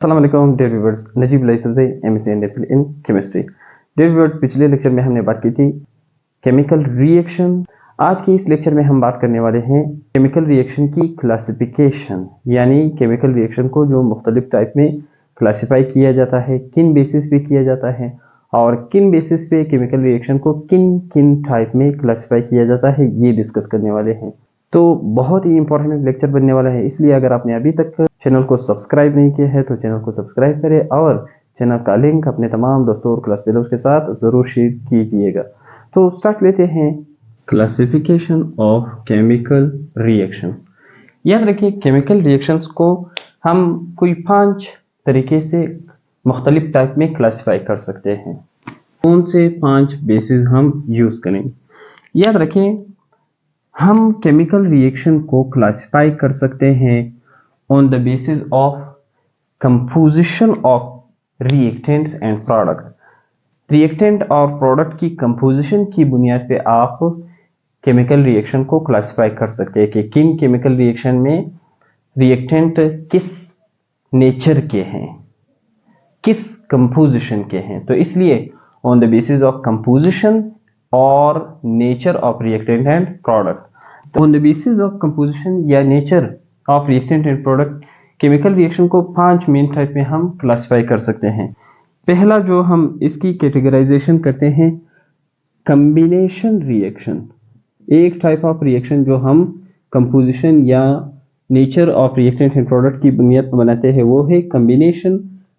अस्सलाम dear viewers, Najeeb लाइसेंस से MSc and MPhil in chemistry. Dear viewers, पिछले लेक्चर में हमने बात की थी केमिकल रिएक्शन। आज के इस लेक्चर में हम बात करने वाले हैं केमिकल रिएक्शन की क्लासिफिकेशन, यानी केमिकल रिएक्शन को जो मुख्तलिफ टाइप में क्लासिफाई किया जाता है, किन बेसिस पे किया जाता है और किन बेसिस पे केमिकल रिएक्शन को किन किन टाइप में क्लासिफाई किया जाता है, ये डिस्कस करने वाले हैं। तो बहुत ही इंपॉर्टेंट लेक्चर बनने वाला है, इसलिए अगर आपने अभी तक चैनल को सब्सक्राइब नहीं किया है तो चैनल को सब्सक्राइब करें और चैनल का लिंक अपने तमाम दोस्तों और क्लास फेलोज के साथ ज़रूर शेयर कीजिएगा। तो स्टार्ट लेते हैं क्लासिफिकेशन ऑफ केमिकल रिएक्शंस। याद रखिए, केमिकल रिएक्शंस को हम कोई 5 तरीके से मुख्तलिफ टाइप में क्लासिफाई कर सकते हैं। कौन से 5 बेसिस हम यूज़ करेंगे? याद रखें, हम केमिकल रिएक्शन को क्लासिफाई कर सकते हैं on the basis of composition of reactants and product. Reactant और प्रोडक्ट की कंपोजिशन की बुनियाद पे आप केमिकल रिएक्शन को क्लासिफाई कर सकते हैं कि किन केमिकल रिएक्शन में रिएक्टेंट किस नेचर के हैं, किस कंपोजिशन के हैं। तो इसलिए on the basis of composition और nature of reactant and product, on the basis of composition या nature of reactant and product, chemical reaction को 5 मेन टाइप में हम क्लासिफाई कर सकते हैं। पहला जो हम इसकी कैटेगराइजेशन करते हैं, कॉम्बिनेशन रिएक्शन। एक टाइप ऑफ रिएक्शन जो हम कंपोजिशन या nature of reactant and product की बुनियाद पर बनाते हैं वो है कॉम्बिनेशन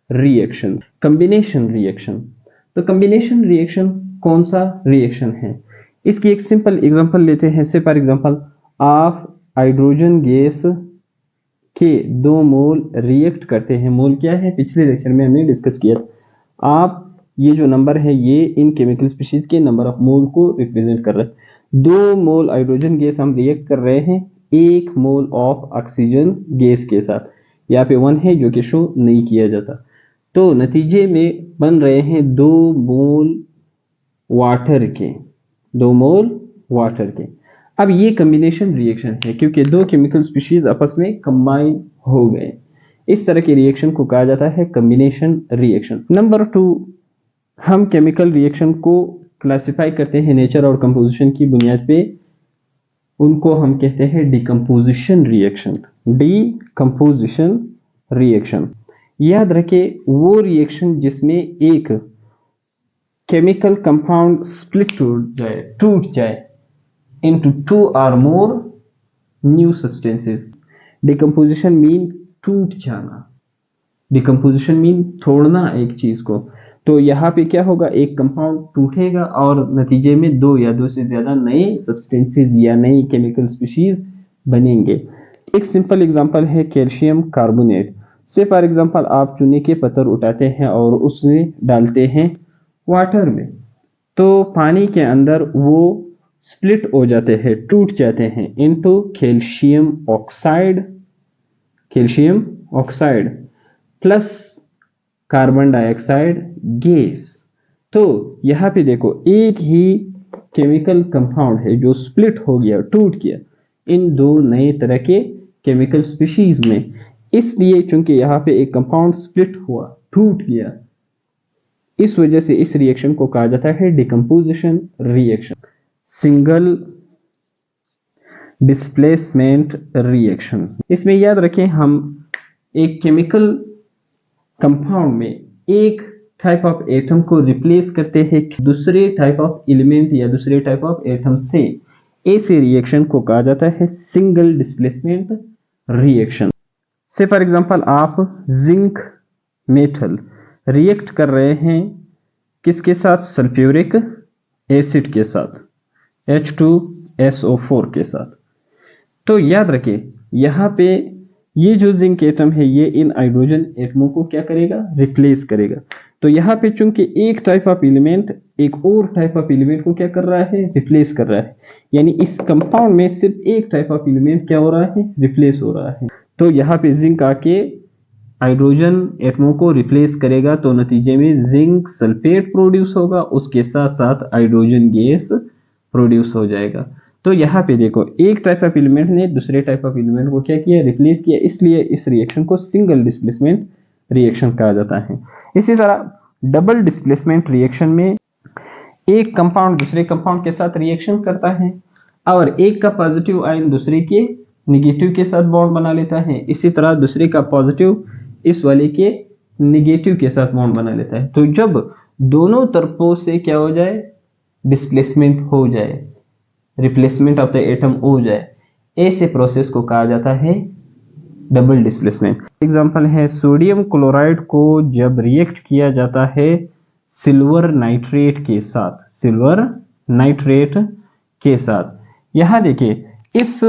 रिएक्शन। कॉम्बिनेशन रिएक्शन, तो कॉम्बिनेशन रिएक्शन कौन सा रिएक्शन है? इसकी एक सिंपल एग्जांपल लेते हैं। से फॉर एग्जांपल, आप हाइड्रोजन गैस के 2 मोल रिएक्ट करते हैं। मोल क्या है? पिछले लेक्चर में हमने डिस्कस किया। आप ये जो नंबर है ये इन केमिकल स्पीशीज के नंबर ऑफ मोल को रिप्रेजेंट कर रहा है। 2 मोल हाइड्रोजन गैस हम रिएक्ट कर रहे हैं 1 मोल ऑफ ऑक्सीजन गैस के साथ। यहाँ पे 1 है जो कि शो नहीं किया जाता। तो नतीजे में बन रहे हैं 2 मोल वाटर के, 2 मोल वाटर के। अब ये कॉम्बिनेशन रिएक्शन है क्योंकि 2 केमिकल स्पीशीज आपस में कंबाइन हो गए। इस तरह के रिएक्शन को कहा जाता है कॉम्बिनेशन रिएक्शन। नंबर 2, हम केमिकल रिएक्शन को क्लासिफाई करते हैं नेचर और कंपोजिशन की बुनियाद पे। उनको हम कहते हैं डिकम्पोजिशन रिएक्शन। डिकम्पोजिशन रिएक्शन, याद रखें, वो रिएक्शन जिसमें एक केमिकल कंपाउंड स्प्लिट टूट जाए into 2 or more new substances। Decomposition mean टूट जाना, डिकम्पोजिशन मीन तोड़ना एक चीज को। तो यहाँ पे क्या होगा, एक कंपाउंड टूटेगा और नतीजे में 2 या 2 से ज्यादा नए सब्सटेंसेस या नई केमिकल स्पीशीज बनेंगे। एक सिंपल एग्जांपल है कैल्शियम कार्बोनेट। से फॉर एग्जांपल, आप चूने के पत्थर उठाते हैं और उसमें डालते हैं वाटर में, तो पानी के अंदर वो स्प्लिट हो जाते हैं, टूट जाते हैं into calcium oxide, calcium oxide plus carbon dioxide gas. तो यहाँ पे देखो, एक ही केमिकल कंपाउंड है जो स्प्लिट हो गया, टूट गया इन 2 नए तरह के केमिकल स्पीशीज में। इसलिए चूंकि यहाँ पे एक कंपाउंड स्प्लिट हुआ, टूट गया, इस वजह से इस रिएक्शन को कहा जाता है decomposition reaction. Single displacement reaction, इसमें याद रखें, हम एक केमिकल कंपाउंड में एक टाइप ऑफ एटम को रिप्लेस करते हैं दूसरे टाइप ऑफ एलिमेंट या दूसरे टाइप ऑफ एटम से। ऐसे रिएक्शन को कहा जाता है सिंगल डिस्प्लेसमेंट रिएक्शन। से फॉर एग्जांपल, आप जिंक मेटल रिएक्ट कर रहे हैं किसके साथ? सल्फ्यूरिक एसिड के साथ, H2SO4 के साथ। तो याद रखें, यहाँ पे ये जो जिंक एटम है ये इन हाइड्रोजन एटमों को क्या करेगा? रिप्लेस करेगा। तो यहाँ पे चूंकि एक टाइप ऑफ एलिमेंट एक और टाइप ऑफ एलिमेंट को क्या कर रहा है? रिप्लेस कर रहा है। यानी इस कंपाउंड में सिर्फ एक टाइप ऑफ एलिमेंट क्या हो रहा है? रिप्लेस हो रहा है। तो यहाँ पे जिंक आके हाइड्रोजन एटमों को रिप्लेस करेगा, तो नतीजे में जिंक सल्फेट प्रोड्यूस होगा, उसके साथ साथ हाइड्रोजन गैस प्रोड्यूस हो जाएगा। तो यहाँ पे देखो, एक टाइप ऑफ एलिमेंट ने दूसरे टाइप ऑफ एलिमेंट को क्या किया? रिप्लेस किया। इसलिए इस रिएक्शन को सिंगल डिस्प्लेसमेंट रिएक्शन कहा जाता है। इसी तरह डबल डिस्प्लेसमेंट रिएक्शन में एक कंपाउंड दूसरे कंपाउंड के साथ रिएक्शन करता है और एक का पॉजिटिव आयन दूसरे के निगेटिव के साथ बॉन्ड बना लेता है। इसी तरह दूसरे का पॉजिटिव इस वाले के निगेटिव के साथ बॉन्ड बना लेता है। तो जब दोनों तरफों से क्या हो जाए, डिस्प्लेसमेंट हो जाए, रिप्लेसमेंट ऑफ द एटम हो जाए, ऐसे प्रोसेस को कहा जाता है डबल डिस्प्लेसमेंट। एग्जांपल है सोडियम क्लोराइड को जब रिएक्ट किया जाता है सिल्वर नाइट्रेट के साथ, सिल्वर नाइट्रेट के साथ। यहां देखिए इस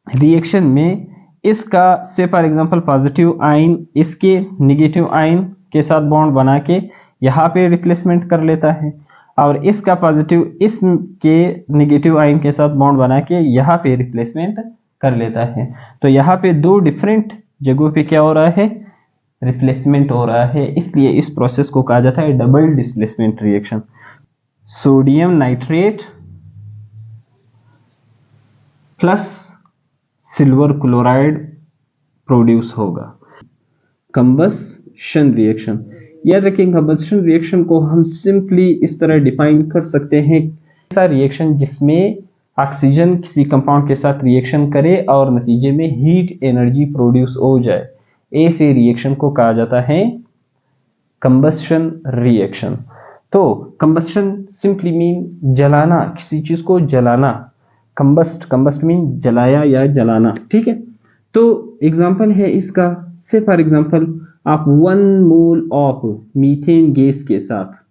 रिएक्शन में इसका से फॉर एग्जांपल पॉजिटिव आयन इसके निगेटिव आयन के साथ बॉन्ड बना के यहाँ पे रिप्लेसमेंट कर लेता है और इसका पॉजिटिव इसके निगेटिव आयन के साथ बॉन्ड बना के यहाँ पे रिप्लेसमेंट कर लेता है। तो यहाँ पे दो डिफरेंट जगहों पे क्या हो रहा है, रिप्लेसमेंट हो रहा है, इसलिए इस प्रोसेस को कहा जाता है double displacement reaction. Sodium nitrate plus silver chloride produce होगा। कंबशन रिएक्शन, याद रखें कंबशन रिएक्शन को हम सिंपली इस तरह डिफाइन कर सकते हैं, ऐसा रिएक्शन जिसमें ऑक्सीजन किसी कंपाउंड के साथ रिएक्शन करे और नतीजे में हीट एनर्जी प्रोड्यूस हो जाए, ऐसे रिएक्शन को कहा जाता है कंबशन रिएक्शन। तो कंबशन सिंपली मीन जलाना, किसी चीज को जलाना, कंबस्ट मीन जलाया या जलाना, ठीक है। तो एग्जांपल है इसका, से फॉर एग्जांपल आप 1 मोल ऑफ मीथेन गैस के साथ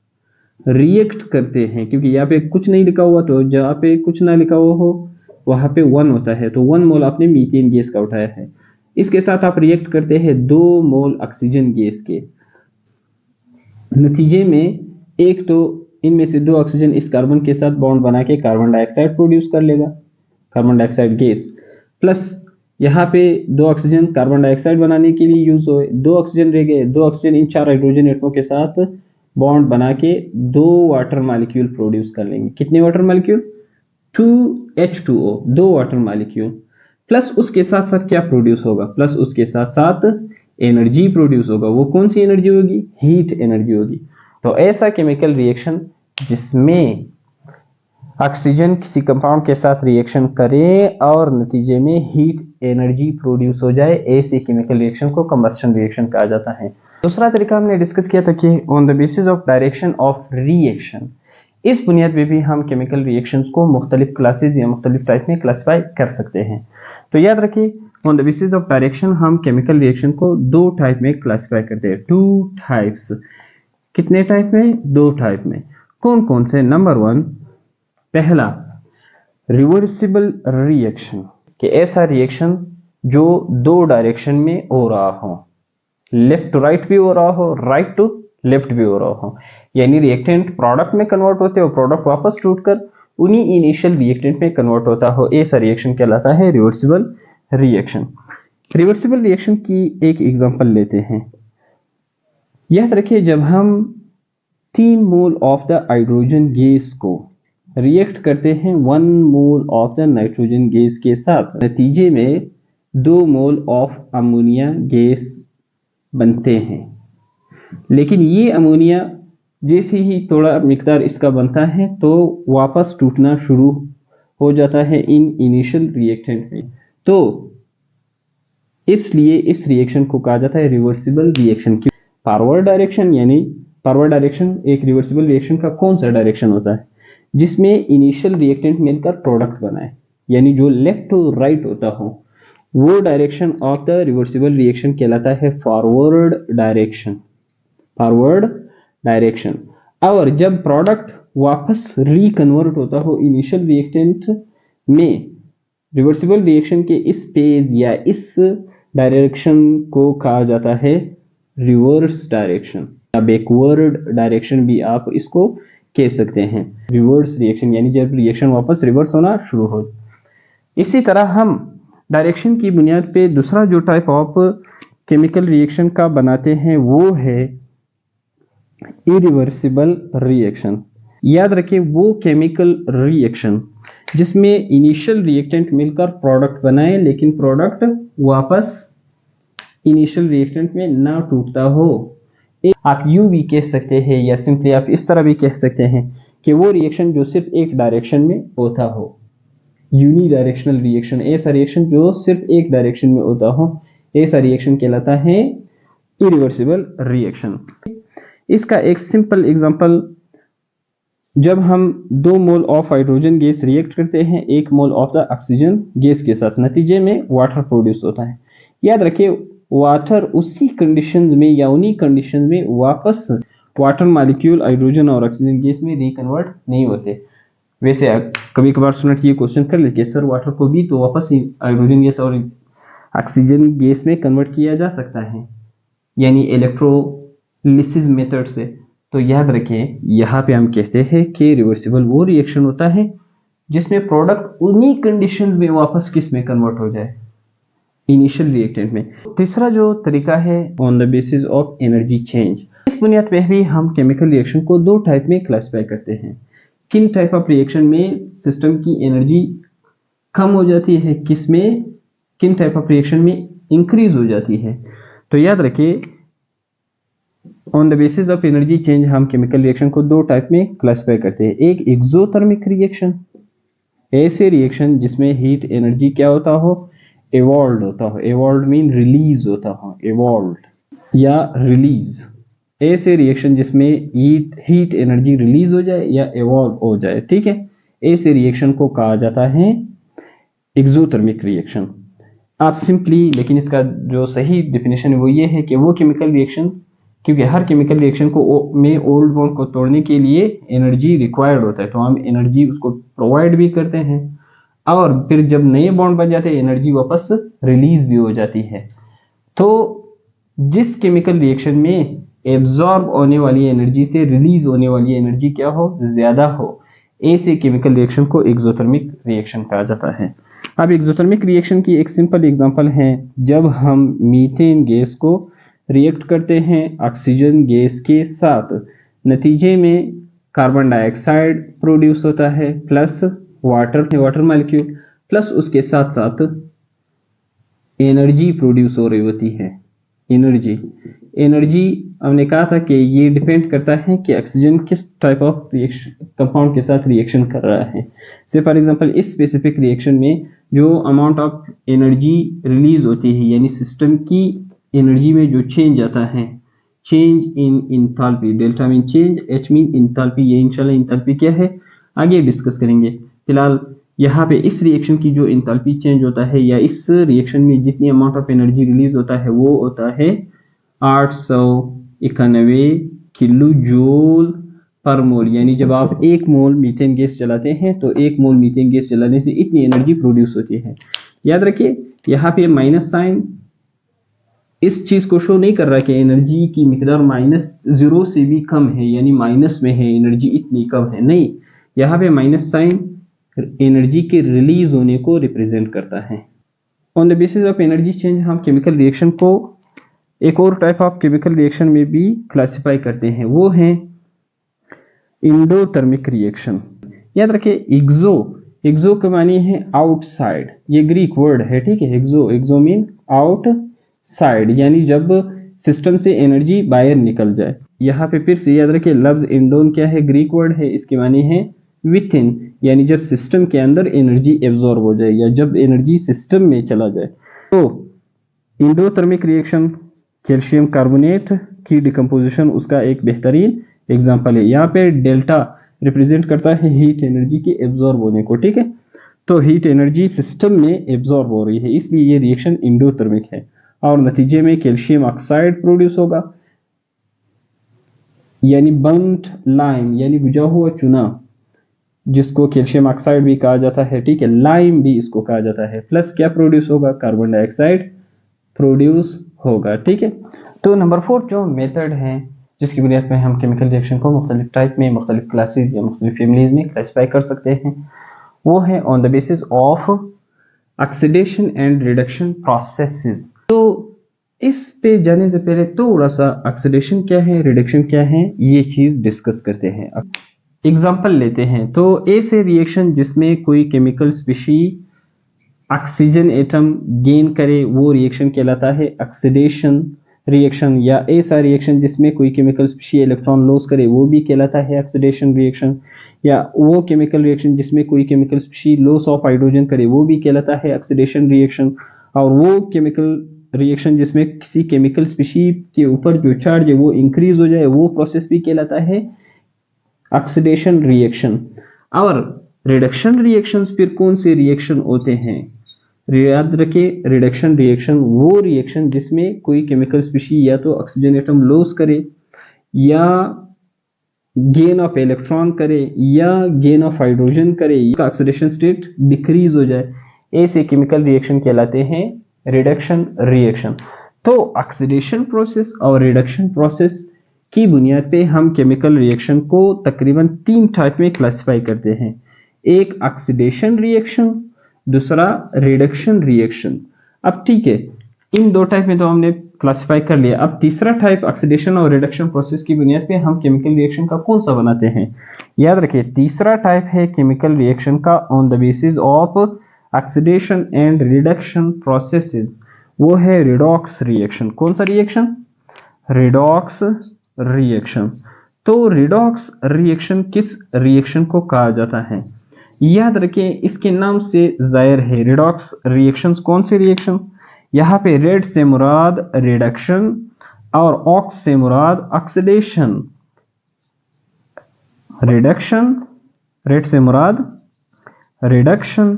रिएक्ट करते हैं, क्योंकि यहाँ पे कुछ नहीं लिखा हुआ, तो जहाँ पे कुछ ना लिखा हुआ हो वहां पे 1 होता है, तो 1 मोल आपने मीथेन गैस का उठाया है, इसके साथ आप रिएक्ट करते हैं 2 मोल ऑक्सीजन गैस के। नतीजे में एक तो इनमें से 2 ऑक्सीजन इस कार्बन के साथ बॉन्ड बना के कार्बन डाइऑक्साइड प्रोड्यूस कर लेगा, कार्बन डाइऑक्साइड गैस, प्लस यहाँ पे 2 ऑक्सीजन कार्बन डाइऑक्साइड बनाने के लिए यूज हुए, 2 ऑक्सीजन रह गए, 2 ऑक्सीजन इन 4 हाइड्रोजन एटमों के साथ बॉन्ड बना के 2 वाटर मॉलिक्यूल प्रोड्यूस कर लेंगे। कितने water molecule, 2H2O, 2 water molecule, plus उसके साथ साथ क्या प्रोड्यूस होगा, प्लस उसके साथ साथ एनर्जी प्रोड्यूस होगा। वो कौन सी एनर्जी होगी, हीट एनर्जी होगी। तो ऐसा केमिकल रिएक्शन जिसमें ऑक्सीजन किसी कंपाउंड के साथ रिएक्शन करे और नतीजे में हीट एनर्जी प्रोड्यूस हो जाए, ऐसे केमिकल रिएक्शन को कंबशन रिएक्शन कहा जाता है। दूसरा तरीका हमने डिस्कस किया था कि on the basis of direction of reaction, इस बुनियाद पे भी हम केमिकल रिएक्शंस को मुख्तलिफ क्लासेस या मुख्तलिफ टाइप में क्लासिफाई कर सकते हैं। तो याद रखिए on the basis of direction हम केमिकल रिएक्शन को 2 टाइप में क्लासिफाई करते हैं, 2 टाइप्स। कितने टाइप में, 2 टाइप में। कौन कौन से, नंबर 1 पहला रिवर्सिबल रिएक्शन, कि ऐसा रिएक्शन जो 2 डायरेक्शन में हो रहा हो, लेफ्ट टू राइट भी हो रहा हो, राइट टू लेफ्ट भी हो रहा हो, यानी रिएक्टेंट प्रोडक्ट में कन्वर्ट होते हो, प्रोडक्ट वापस टूटकर उन्हीं इनिशियल रिएक्टेंट में कन्वर्ट होता हो, ऐसा रिएक्शन कहलाता है रिवर्सिबल रिएक्शन। रिवर्सिबल रिएक्शन की एक एग्जांपल लेते हैं। याद रखिए जब हम 3 mole of the hydrogen gas को रिएक्ट करते हैं 1 mole of the nitrogen gas के साथ, नतीजे में 2 मोल ऑफ अमोनिया गैस बनते हैं। लेकिन ये अमोनिया जैसे ही थोड़ा मिकदार इसका बनता है तो वापस टूटना शुरू हो जाता है इन इनिशियल रिएक्टेंट में। तो इसलिए इस रिएक्शन को कहा जाता है रिवर्सिबल रिएक्शन की। फॉरवर्ड डायरेक्शन, यानी फॉरवर्ड डायरेक्शन एक रिवर्सिबल रिएक्शन का कौन सा डायरेक्शन होता है, जिसमें इनिशियल रिएक्टेंट मिलकर प्रोडक्ट बनाए, यानी जो लेफ्ट टू राइट होता हो, वो direction of the reversible reaction कहलाता है फॉरवर्ड डायरेक्शन, फॉरवर्ड डायरेक्शन। और जब प्रोडक्ट वापस रिकन्वर्ट होता हो इनिशियल रिएक्टेंट में, रिवर्सिबल रिएक्शन के इस फेज या इस डायरेक्शन को कहा जाता है रिवर्स डायरेक्शन या बैकवर्ड डायरेक्शन भी आप इसको कह सकते हैं। रिवर्स रिएक्शन यानी जब रिएक्शन वापस रिवर्स होना शुरू हो। इसी तरह हम डायरेक्शन की बुनियाद पे दूसरा जो टाइप ऑफ केमिकल रिएक्शन का बनाते हैं वो है इरिवर्सिबल रिएक्शन। याद रखिए वो केमिकल रिएक्शन जिसमें इनिशियल रिएक्टेंट मिलकर प्रोडक्ट बनाए, लेकिन प्रोडक्ट वापस इनिशियल रिएक्टेंट में ना टूटता हो। आप यूं भी कह सकते हैं या सिंपली आप इस तरह भी कह सकते हैं कि वो रिएक्शन जो सिर्फ एक डायरेक्शन में होता हो, यूनी डायरेक्शनल रिएक्शन, ऐसा रिएक्शन जो सिर्फ एक डायरेक्शन में होता हो, ऐसा रिएक्शन कहलाता है इरिवर्सिबल रिएक्शन। इसका एक सिंपल एग्जांपल, जब हम 2 mole of hydrogen gas react करते हैं 1 mole of the oxygen gas के साथ, नतीजे में वाटर प्रोड्यूस होता है। याद रखिए वाटर उसी कंडीशंस में या उन्हीं कंडीशंस में वापस वाटर मॉलिक्यूल हाइड्रोजन और ऑक्सीजन गैस में रिकन्वर्ट नहीं होते। वैसे कभी कभार स्टूडेंट ये क्वेश्चन कर लेते सर वाटर को भी तो वापस हाइड्रोजन गैस और ऑक्सीजन गैस में कन्वर्ट किया जा सकता है, यानी इलेक्ट्रोलिसिस मेथड से। तो याद रखें यहाँ पे हम कहते हैं कि रिवर्सिबल वो रिएक्शन होता है जिसमें प्रोडक्ट उन्हीं कंडीशन में वापस किस में कन्वर्ट हो जाए, इनिशियल रिएक्टेंट में। तीसरा जो तरीका है on the basis of energy change. इस बुनियाद पर भी हम केमिकल रिएक्शन को 2 टाइप में क्लासिफाई करते हैं। किन टाइप ऑफ रिएक्शन में सिस्टम की एनर्जी कम हो जाती है, किस में, किन टाइप ऑफ रिएक्शन में इंक्रीज हो जाती है। तो याद रखिए on the basis of energy change हम केमिकल रिएक्शन को 2 टाइप में क्लासिफाई करते हैं। एक एक्सोथर्मिक रिएक्शन, ऐसे रिएक्शन जिसमें हीट एनर्जी क्या होता हो, एवॉल्व होता हो। एवॉल्व मीन रिलीज होता हो, एवॉल्व या रिलीज। ऐसे रिएक्शन जिसमें हीट एनर्जी रिलीज हो जाए या एवॉल्व हो जाए, ठीक है, ऐसे रिएक्शन को कहा जाता है एक्सोथर्मिक रिएक्शन। आप सिंपली, लेकिन इसका जो सही डेफिनेशन है वो ये है कि वो केमिकल रिएक्शन, क्योंकि हर केमिकल रिएक्शन को में ओल्ड बॉन्ड को तोड़ने के लिए एनर्जी रिक्वायर्ड होता है, तो हम एनर्जी उसको प्रोवाइड भी करते हैं और फिर जब नए बॉन्ड बन जाते हैं एनर्जी वापस रिलीज भी हो जाती है। तो जिस केमिकल रिएक्शन में एब्जॉर्ब होने वाली एनर्जी से रिलीज होने वाली एनर्जी क्या हो, ज्यादा हो, ऐसे केमिकल रिएक्शन को एक्सोथर्मिक रिएक्शन कहा जाता है। अब एक्सोथर्मिक रिएक्शन की एक सिंपल एग्जांपल है जब हम मीथेन गैस को रिएक्ट करते हैं ऑक्सीजन गैस के साथ, नतीजे में कार्बन डाइऑक्साइड प्रोड्यूस होता है प्लस वाटर मॉलिक्यूल, प्लस उसके साथ साथ एनर्जी प्रोड्यूस हो रही होती है। एनर्जी हमने कहा था कि ये डिपेंड करता है कि ऑक्सीजन किस टाइप ऑफ कंपाउंड के साथ रिएक्शन कर रहा है। से फॉर एग्जांपल इस स्पेसिफिक रिएक्शन में जो अमाउंट ऑफ एनर्जी रिलीज होती है, यानी सिस्टम की एनर्जी में जो चेंज आता है, change in enthalpy, delta mean change, H mean enthalpy, ये इंशाल्लाह इंथैल्पी क्या है आगे डिस्कस करेंगे। फिलहाल यहाँ पे इस रिएक्शन की जो इंथैल्पी चेंज होता है या इस रिएक्शन में जितनी अमाउंट ऑफ एनर्जी रिलीज होता है वो होता है 891 किलो जूल पर मोल। यानी जब आप 1 मोल मीथेन गैस चलाते हैं तो 1 मोल मीथेन गैस चलाने से इतनी एनर्जी प्रोड्यूस होती है। याद रखिए यहाँ पे माइनस साइन इस चीज को शो नहीं कर रहा कि एनर्जी की मिकदार -0 से भी कम है, यानी माइनस में है, एनर्जी इतनी कम है, नहीं, यहाँ पे माइनस साइन एनर्जी के रिलीज होने को रिप्रेजेंट करता है। On the basis of energy change हम केमिकल रिएक्शन को एक और टाइप ऑफ केमिकल रिएक्शन में भी क्लासिफाई करते हैं, वो है एंडोथर्मिक रिएक्शन। याद रखिए एक्सो के मानी है आउटसाइड, ये ग्रीक वर्ड है, ठीक है। एक्सो मीन आउटसाइड, यानी जब सिस्टम से एनर्जी बाहर निकल जाए। यहाँ पे फिर से याद रखिए लफ्ज एंडोन क्या है, ग्रीक वर्ड है, इसके मानी है विथ इन, यानी जब सिस्टम के अंदर एनर्जी एब्जॉर्ब हो जाए या जब एनर्जी सिस्टम में चला जाए। तो एंडोथर्मिक रिएक्शन कैल्शियम कार्बोनेट की डिकम्पोजिशन उसका एक बेहतरीन एग्जांपल है। यहाँ पे डेल्टा रिप्रेजेंट करता है हीट एनर्जी के एब्जॉर्ब होने को, ठीक है। तो हीट एनर्जी सिस्टम में एब्जॉर्ब हो रही है, इसलिए ये रिएक्शन एंडोथर्मिक है और नतीजे में कैल्शियम ऑक्साइड प्रोड्यूस होगा, यानी बर्न्ट लाइम, यानी बुझा हुआ चूना, जिसको कैल्शियम ऑक्साइड भी कहा जाता है, ठीक है, लाइम भी इसको कहा जाता है। प्लस क्या प्रोड्यूस होगा, कार्बन डाइऑक्साइड प्रोड्यूस होगा, ठीक है। तो नंबर 4 जो मेथड है जिसकी बुनियाद पर हम केमिकल रिएक्शन को मुख्तलिफ टाइप में, मुख्तलिफ क्लासेस या मुख्तलिफ फैमिलीज में क्लासीफाई कर सकते हैं, वो है on the basis of oxidation and reduction processes. तो इस पे जाने से पहले थोड़ा सा ऑक्सीडेशन क्या है, रिडक्शन क्या है, ये चीज डिस्कस करते हैं। एग्जाम्पल लेते हैं, तो ऐसे रिएक्शन जिसमें कोई chemical species oxygen atom gain करे वो रिएक्शन कहलाता है ऑक्सीडेशन रिएक्शन, या ऐसा रिएक्शन जिसमें कोई केमिकल स्पीशी इलेक्ट्रॉन लॉस करे वो भी कहलाता है ऑक्सीडेशन रिएक्शन, या वो केमिकल रिएक्शन जिसमें कोई chemical species loss of hydrogen करे वो भी कहलाता है ऑक्सीडेशन रिएक्शन, और वो केमिकल रिएक्शन जिसमें किसी केमिकल स्पीशी के ऊपर जो चार्ज है वो इंक्रीज हो जाए वो प्रोसेस भी कहलाता है ऑक्सीडेशन रिएक्शन। और रिडक्शन रिएक्शंस फिर कौन से रिएक्शन होते हैं? याद रखिए, रिडक्शन रिएक्शन वो रिएक्शन जिसमें कोई केमिकल स्पीशी या तो ऑक्सीजन एटम लॉस करे या गेन ऑफ इलेक्ट्रॉन करे या गेन ऑफ हाइड्रोजन करे, इसका ऑक्सीडेशन स्टेट डिक्रीज हो जाए, ऐसे केमिकल रिएक्शन कहलाते हैं रिडक्शन रिएक्शन। तो ऑक्सीडेशन प्रोसेस और रिडक्शन प्रोसेस की बुनियाद पे हम केमिकल रिएक्शन को तकरीबन 3 टाइप में क्लासिफाई करते हैं, एक ऑक्सीडेशन रिएक्शन, दूसरा रिडक्शन रिएक्शन। अब ठीक है, इन 2 टाइप में तो हमने क्लासिफाई कर लिया, अब तीसरा टाइप ऑक्सीडेशन और रिडक्शन प्रोसेस की बुनियाद पे हम केमिकल रिएक्शन का कौन सा बनाते हैं? याद रखिए, तीसरा टाइप है केमिकल रिएक्शन का on the basis of oxidation and reduction processes, वो है रिडॉक्स रिएक्शन। कौन सा रिएक्शन? Redox reaction. तो रिडॉक्स रिएक्शन किस रिएक्शन को कहा जाता है? याद रखिए, इसके नाम से जाहिर है रिडॉक्स रिएक्शंस कौन से रिएक्शन, यहाँ पे रेड से मुराद रिडक्शन और ऑक्स से मुराद ऑक्सीडेशन। रिडक्शन, रेड से मुराद रिडक्शन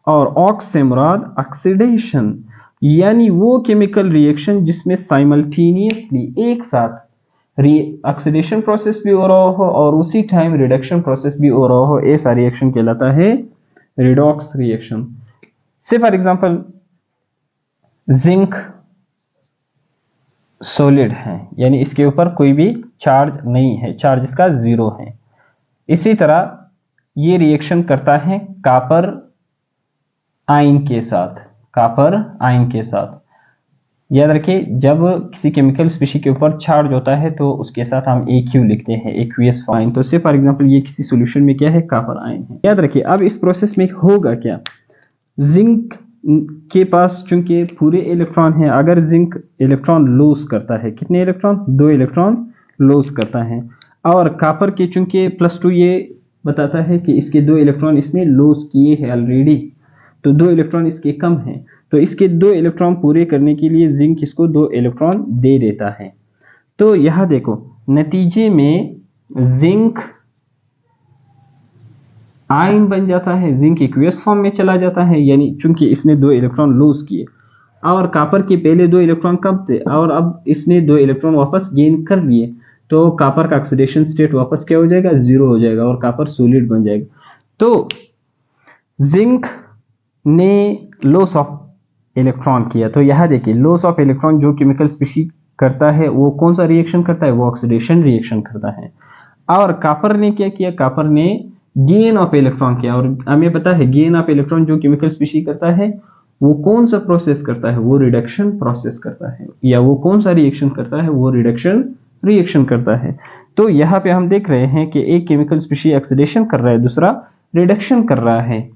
और ऑक्स से मुराद ऑक्सीडेशन, यानी वो केमिकल रिएक्शन जिसमें साइमल्टेनियसली एक साथ ऑक्सीडेशन प्रोसेस भी हो रहा हो और उसी टाइम रिडक्शन प्रोसेस भी हो रहा हो, ऐसा रिएक्शन कहलाता है रिडॉक्स रिएक्शन। से फॉर एग्जांपल जिंक सॉलिड है, यानी इसके ऊपर कोई भी चार्ज नहीं है, चार्ज इसका 0 है। इसी तरह ये रिएक्शन करता है कॉपर आयन के साथ, कॉपर आयन के साथ। याद रखिए, जब किसी केमिकल स्पीशी के ऊपर चार्ज होता है तो उसके साथ हम AQ लिखते हैं, एक्वियस आयन। तो से फॉर एग्जांपल ये किसी सॉल्यूशन में क्या है? कॉपर आयन है। याद रखिए, अब इस प्रोसेस में होगा क्या, जिंक के पास चूंकि पूरे इलेक्ट्रॉन है, अगर जिंक इलेक्ट्रॉन लॉस करता है, कितने इलेक्ट्रॉन? 2 इलेक्ट्रॉन लॉस करता है, और कॉपर के चूंकि +2 ये बताता है कि इसके 2 इलेक्ट्रॉन इसने लॉस किए हैं ऑलरेडी, तो 2 इलेक्ट्रॉन इसके कम हैं, तो इसके 2 इलेक्ट्रॉन पूरे करने के लिए जिंक इसको 2 इलेक्ट्रॉन दे देता है। तो यहां देखो, नतीजे में जिंक आयन बन जाता है, जिंक एक्वियस फॉर्म में चला जाता है, यानी चूंकि इसने 2 इलेक्ट्रॉन लॉस किए और कॉपर के पहले 2 इलेक्ट्रॉन कम थे और अब इसने 2 इलेक्ट्रॉन वापस गेन कर लिए, तो कॉपर का ऑक्सीडेशन स्टेट वापस क्या हो जाएगा? 0 हो जाएगा और कॉपर सॉलिड बन जाएगा। तो जिंक ने लॉस ऑफ इलेक्ट्रॉन किया, तो यहां देखिए लॉस ऑफ इलेक्ट्रॉन जो केमिकल स्पीशी करता है वो कौन सा रिएक्शन करता है? वो ऑक्सीडेशन रिएक्शन करता है। और कॉपर ने क्या किया? कॉपर ने गेन ऑफ इलेक्ट्रॉन किया, और हमें पता है गेन ऑफ इलेक्ट्रॉन जो केमिकल स्पीशी करता है वो कौन सा प्रोसेस करता है? वो रिडक्शन प्रोसेस करता है, या वो कौन सा रिएक्शन करता है? वो रिडक्शन रिएक्शन करता है। तो यहाँ पे हम देख रहे हैं कि एक केमिकल स्पीशी ऑक्सीडेशन कर रहा है, दूसरा रिडक्शन कर रहा है,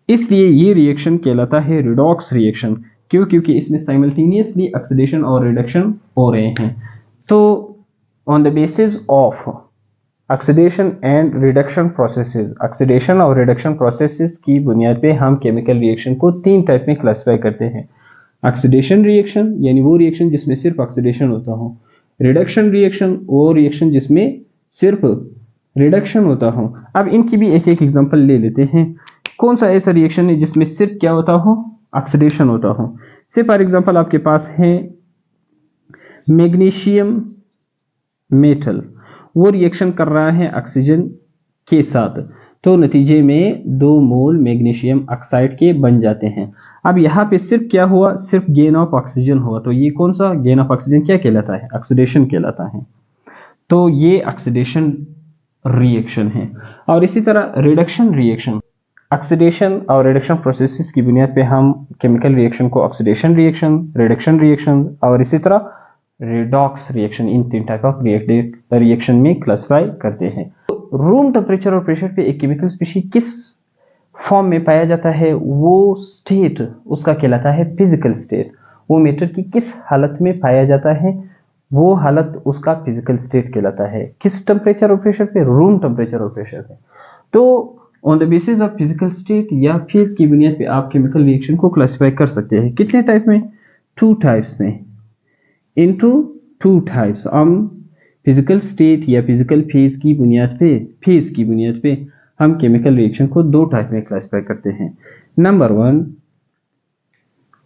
इसलिए ये रिएक्शन कहलाता है रिडॉक्स रिएक्शन। क्यों? क्योंकि इसमें साइमल्टेनियसली ऑक्सीडेशन और रिडक्शन हो रहे हैं। तो on the basis of oxidation and reduction processes, oxidation और रिडक्शन प्रोसेसेस की बुनियाद पे हम केमिकल रिएक्शन को 3 टाइप में क्लासिफाई करते हैं। ऑक्सीडेशन रिएक्शन यानी वो रिएक्शन जिसमें सिर्फ ऑक्सीडेशन होता हो, रिडक्शन रिएक्शन वो रिएक्शन जिसमें सिर्फ रिडक्शन होता हो। अब इनकी भी एक एक एग्जांपल ले लेते हैं। कौन सा ऐसा रिएक्शन है जिसमें सिर्फ क्या होता हो? ऑक्सीडेशन होता हो। से फॉर एग्जांपल आपके पास है मैग्नीशियम मेटल, वो रिएक्शन कर रहा है ऑक्सीजन के साथ, तो नतीजे में 2 मोल मैग्नीशियम ऑक्साइड के बन जाते हैं। अब यहाँ पे सिर्फ क्या हुआ? सिर्फ गेन ऑफ ऑक्सीजन हुआ, तो ये कौन सा गेन ऑफ ऑक्सीजन क्या कहलाता है? ऑक्सीडेशन कहलाता है। तो ये ऑक्सीडेशन रिएक्शन है। और इसी तरह रिडक्शन रिएक्शन, ऑक्सीडेशन और रिडक्शन प्रोसेसेस की बुनियाद पे हम केमिकल रिएक्शन को ऑक्सीडेशन रिएक्शन, रिडक्शन रिएक्शन और इसी तरह redox reaction, in 3 type of reaction में क्लासिफाई करते हैं। तो रूम टेम्परेचर और प्रेशर पे एक केमिकल स्पीशी किस फॉर्म में पाया जाता है वो स्टेट उसका कहलाता है फिजिकल स्टेट। वो मैटर की किस हालत में पाया जाता है वो हालत उसका फिजिकल स्टेट कहलाता है। किस टेम्परेचर और प्रेशर पे? रूम टेम्परेचर और प्रेशर पे। तो on the basis of physical state या फेज की बुनियाद पे आप केमिकल रिएक्शन को क्लासिफाई कर सकते हैं। कितने टाइप में? 2 टाइप्स में, इनटू 2 टाइप्स। हम फिजिकल स्टेट या फिजिकल फेज की बुनियाद पे हम केमिकल रिएक्शन को 2 टाइप में क्लासिफाई करते हैं। Number 1,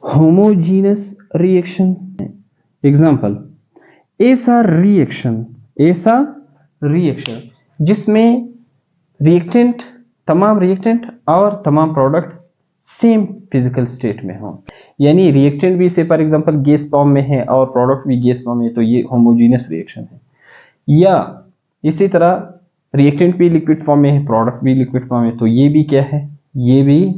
homogeneous reaction. एग्जांपल, ऐसा रिएक्शन जिसमें तमाम रिएक्टेंट और तमाम प्रोडक्ट सेम फिजिकल स्टेट में हो, यानी रिएक्टेंट भी से फॉर एग्जांपल गैस फॉर्म में है और प्रोडक्ट भी गैस फॉर्म में है, तो ये होमोजीनस रिएक्शन है। या इसी तरह रिएक्टेंट भी लिक्विड फॉर्म में है, प्रोडक्ट भी लिक्विड फॉर्म में, तो ये भी क्या है? ये भी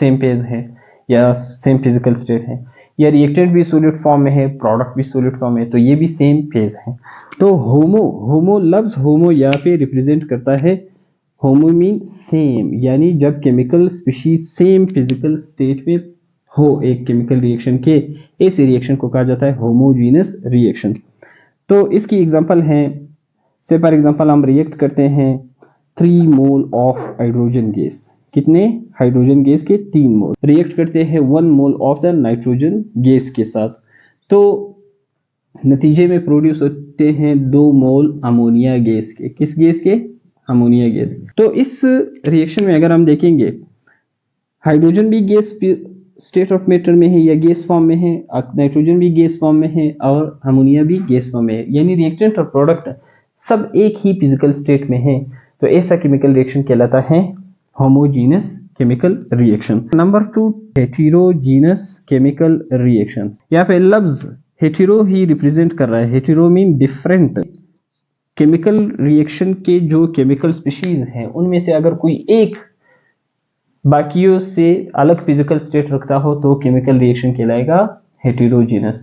सेम फेज है या सेम फिजिकल स्टेट है। या रिएक्टेंट भी सॉलिड फॉर्म में है, प्रोडक्ट भी सॉलिड फॉर्म में है, तो ये भी सेम फेज है। तो होमो लफ्ज होमो यहाँ पे रिप्रेजेंट करता है, होमो मीन सेम, यानी जब chemical species same physical state में हो एक केमिकल रिएक्शन के, इस रिएक्शन को कहा जाता है होमोजीनस रिएक्शन। तो इसकी एग्जांपल है, से फॉर एग्जांपल हम रिएक्ट करते हैं 3 मोल ऑफ हाइड्रोजन गैस। कितने? हाइड्रोजन गैस के 3 मोल। रिएक्ट करते हैं 1 mole of the nitrogen gas के साथ, तो नतीजे में प्रोड्यूस होते हैं 2 मोल अमोनिया गैस के। किस गैस के? Ammonia gas. तो इस रिएक्शन में अगर हम देखेंगे, हाइड्रोजन भी गैस स्टेट ऑफ मैटर में है या गैस फॉर्म में है, नाइट्रोजन भी गैस फॉर्म में है और अमोनिया भी गैस फॉर्म में है, यानी रिएक्टेंट और प्रोडक्ट सब एक ही फिजिकल स्टेट में है, तो ऐसा केमिकल रिएक्शन कहलाता है homogeneous chemical reaction. Number 2, heterogeneous chemical reaction. यहाँ पे लफ्ज हेटेरो ही रिप्रेजेंट कर रहा है। Hetero mean different. Chemical reaction के जो केमिकल स्पीशीज हैं उनमें से अगर कोई एक बाकियों से अलग फिजिकल स्टेट रखता हो तो केमिकल रिएक्शन कहलाएगा हेटेरोजीनस।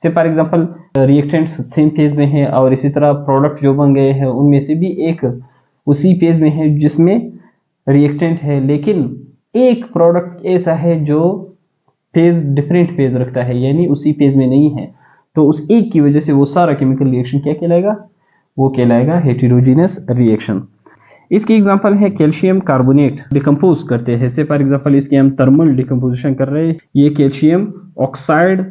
से for example reactants same phase में है और इसी तरह प्रोडक्ट जो बन गए हैं उनमें से भी एक उसी फेज में है जिसमें रिएक्टेंट है, लेकिन एक प्रोडक्ट ऐसा है जो डिफरेंट फेज रखता है, यानी उसी फेज में नहीं है, तो उस एक की वजह से वो सारा केमिकल रिएक्शन क्या कहलाएगा? वो कहलाएगा हेटेरोजीनस रिएक्शन। इसकी एग्जांपल है कैल्शियम कार्बोनेट डिकम्पोज करते हैं। से फॉर एग्जांपल इसकी हम थर्मल डिकम्पोजिशन कर रहे हैं, ये कैल्शियम ऑक्साइड,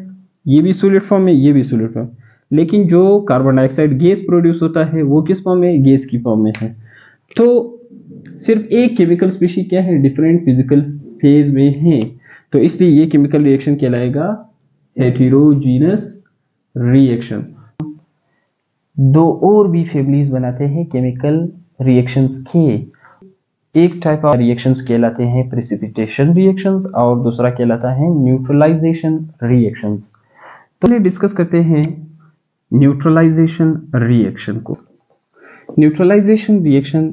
ये भी सॉलिड फॉर्म में, ये भी सॉलिड फॉर्म, लेकिन जो कार्बन डाइऑक्साइड गैस प्रोड्यूस होता है वो किस फॉर्म में? गैस की फॉर्म में है। तो सिर्फ एक केमिकल स्पीशी क्या है? डिफरेंट फिजिकल फेज में है, तो इसलिए ये केमिकल रिएक्शन कहलाएगा हेटेरोजीनस रिएक्शन। 2 और भी फैमिलीज बनाते हैं केमिकल रिएक्शंस के। एक टाइप ऑफ रिएक्शंस कहलाते हैं प्रेसिपिटेशन रिएक्शंस और दूसरा कहलाता है न्यूट्रलाइजेशन रिएक्शंस। तो चलिए डिस्कस करते हैं न्यूट्रलाइजेशन रिएक्शन को। न्यूट्रलाइजेशन रिएक्शन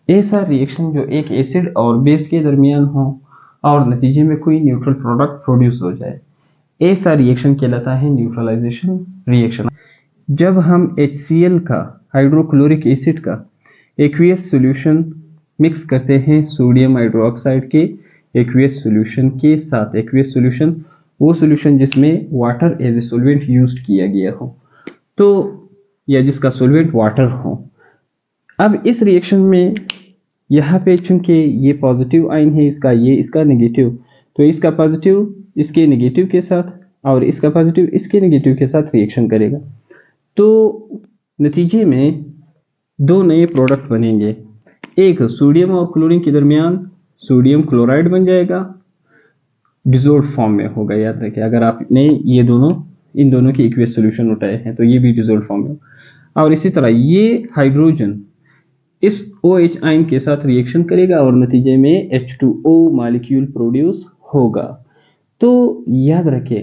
ऐसा रिएक्शन जो एक एसिड और बेस के दरमियान हो और नतीजे में कोई न्यूट्रल प्रोडक्ट प्रोड्यूस हो जाए, ऐसा रिएक्शन कहलाता है न्यूट्रलाइजेशन रिएक्शन। जब हम HCl का, हाइड्रोक्लोरिक एसिड का एक्वियस सॉल्यूशन मिक्स करते हैं सोडियम हाइड्रोक्साइड के एक्वियस सॉल्यूशन के साथ, एक्वियस सॉल्यूशन वो सॉल्यूशन जिसमें water as a solvent used किया गया हो, तो या जिसका सॉल्वेंट वाटर हो। अब इस रिएक्शन में यहाँ पे चूंकि ये पॉजिटिव आयन है इसका, ये इसका नेगेटिव, तो इसका पॉजिटिव इसके नेगेटिव के साथ और इसका पॉजिटिव इसके नेगेटिव के साथ रिएक्शन करेगा, तो नतीजे में 2 नए प्रोडक्ट बनेंगे। एक सोडियम और क्लोरीन के दरमियान सोडियम क्लोराइड बन जाएगा, डिसॉल्व्ड फॉर्म में होगा। याद रखिए, अगर आपने ये दोनों इन दोनों के एक्वियस सॉल्यूशन उठाए हैं तो ये भी डिसॉल्व्ड फॉर्म में। और इसी तरह ये हाइड्रोजन इस OH आयन के साथ रिएक्शन करेगा और नतीजे में H2O मॉलिक्यूल प्रोड्यूस होगा। तो याद रखिए,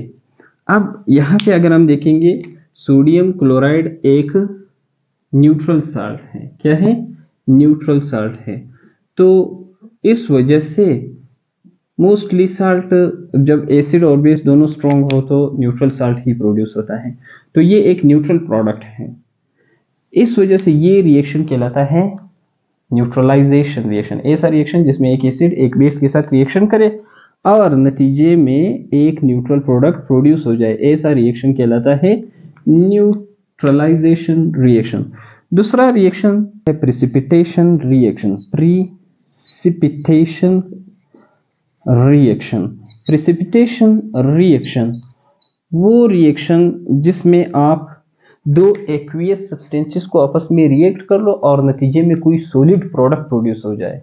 अब यहाँ पे अगर हम देखेंगे सोडियम क्लोराइड एक न्यूट्रल साल्ट है। क्या है? न्यूट्रल साल्ट है। तो इस वजह से मोस्टली साल्ट जब एसिड और बेस दोनों स्ट्रॉन्ग हो तो न्यूट्रल साल्ट ही प्रोड्यूस होता है, तो ये एक न्यूट्रल प्रोडक्ट है। इस वजह से ये रिएक्शन कहलाता है न्यूट्रलाइजेशन रिएक्शन, ऐसा रिएक्शन जिसमें एक एसिड एक बेस के साथ रिएक्शन करे और नतीजे में एक न्यूट्रल प्रोडक्ट प्रोड्यूस हो जाए, ऐसा रिएक्शन कहलाता है न्यूट्रलाइजेशन रिएक्शन। दूसरा रिएक्शन है precipitation reaction. Precipitation reaction, precipitation reaction वो रिएक्शन जिसमें आप दो एक्वियस सब्सटेंसेस को आपस में रिएक्ट कर लो और नतीजे में कोई सॉलिड प्रोडक्ट प्रोड्यूस हो जाए,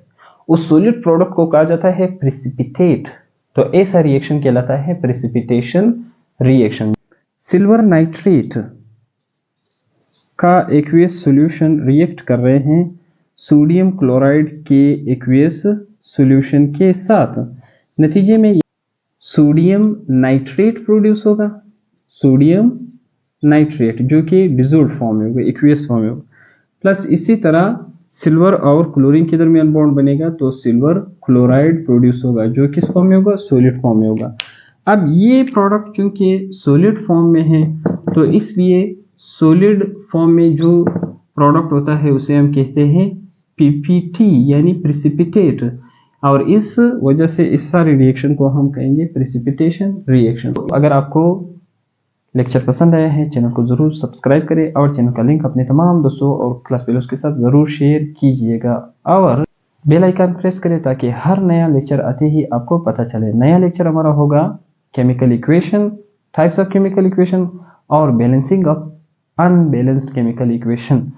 उस सॉलिड प्रोडक्ट को कहा जाता है प्रिसिपिटेट। तो ऐसा रिएक्शन कहलाता है प्रिसिपिटेशन रिएक्शन। सिल्वर नाइट्रेट का एक्वियस सॉल्यूशन रिएक्ट कर रहे हैं सोडियम क्लोराइड के एक्वियस सॉल्यूशन के साथ, नतीजे में सोडियम नाइट्रेट प्रोड्यूस होगा, सोडियम नाइट्रेट जो कि डिसॉल्व्ड फॉर्म में होगा, एक्वियस फॉर्म में होगा। प्लस इसी तरह सिल्वर और क्लोरीन के दरमियान बॉन्ड बनेगा तो सिल्वर क्लोराइड प्रोड्यूस होगा जो किस फॉर्म में होगा, सॉलिड फॉर्म में होगा। अब ये प्रोडक्ट चूंकि सॉलिड फॉर्म में है तो इसलिए सॉलिड फॉर्म में जो प्रोडक्ट होता है उसे हम कहते हैं पीपीटी यानी प्रिसिपिटेट, और इस वजह से इस सारे रिएक्शन को हम कहेंगे प्रिसिपिटेशन रिएक्शन। अगर आपको लेक्चर पसंद आया है चैनल को जरूर सब्सक्राइब करें और चैनल का लिंक अपने तमाम दोस्तों और क्लास फेलोज के साथ जरूर शेयर कीजिएगा और बेल आइकन प्रेस करें ताकि हर नया लेक्चर आते ही आपको पता चले। नया लेक्चर हमारा होगा chemical equation, types of chemical equation और balancing of unbalanced chemical equation.